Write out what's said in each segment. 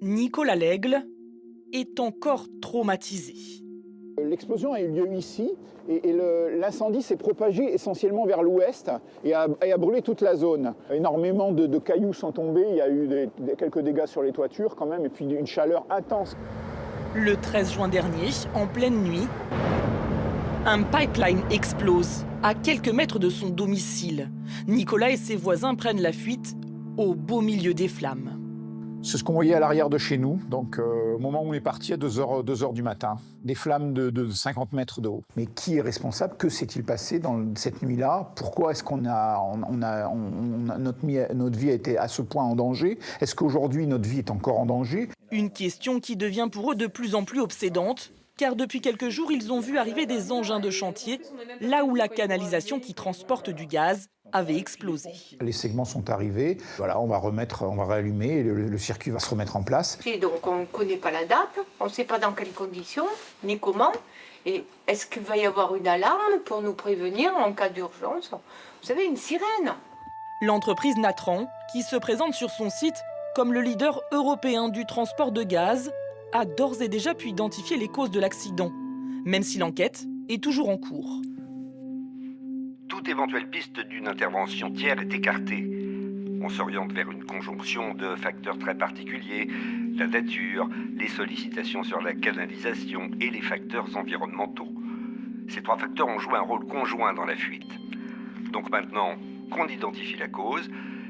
Nicolas Lègle est encore traumatisé. L'explosion a eu lieu ici et l'incendie s'est propagé essentiellement vers l'ouest et a brûlé toute la zone. Énormément de cailloux sont tombés, il y a eu quelques dégâts sur les toitures quand même et puis une chaleur intense. Le 13 juin dernier, en pleine nuit, un pipeline explose à quelques mètres de son domicile. Nicolas et ses voisins prennent la fuite au beau milieu des flammes. C'est ce qu'on voyait à l'arrière de chez nous, donc au moment où on est parti à 2h du matin. Des flammes de 50 mètres de haut. Mais qui est responsable? Que s'est-il passé dans cette nuit-là? Pourquoi est-ce qu'on notre vie a été à ce point en danger? Est-ce qu'aujourd'hui notre vie est encore en danger? Une question qui devient pour eux de plus en plus obsédante, car depuis quelques jours, ils ont vu arriver des engins de chantier, là où la canalisation qui transporte du gaz avait explosé. Les segments sont arrivés, voilà, on va réallumer et le circuit va se remettre en place. Et donc on ne connaît pas la date, on ne sait pas dans quelles conditions, ni comment. Et est-ce qu'il va y avoir une alarme pour nous prévenir en cas d'urgence? Vous savez, une sirène. L'entreprise Natran, qui se présente sur son site comme le leader européen du transport de gaz, a d'ores et déjà pu identifier les causes de l'accident, même si l'enquête est toujours en cours. Toute éventuelle piste d'une intervention tiers est écartée. On s'oriente vers une conjonction de facteurs très particuliers, la nature, les sollicitations sur la canalisation et les facteurs environnementaux. Ces trois facteurs ont joué un rôle conjoint dans la fuite. Donc maintenant qu'on identifie la cause,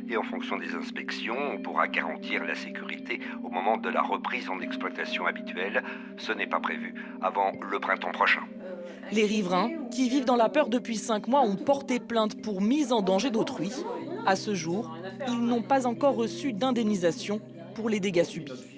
et en fonction des inspections, on pourra garantir la sécurité au moment de la reprise en exploitation habituelle. Ce n'est pas prévu avant le printemps prochain. Les riverains, qui vivent dans la peur depuis 5 mois, ont porté plainte pour mise en danger d'autrui. À ce jour, ils n'ont pas encore reçu d'indemnisation pour les dégâts subis.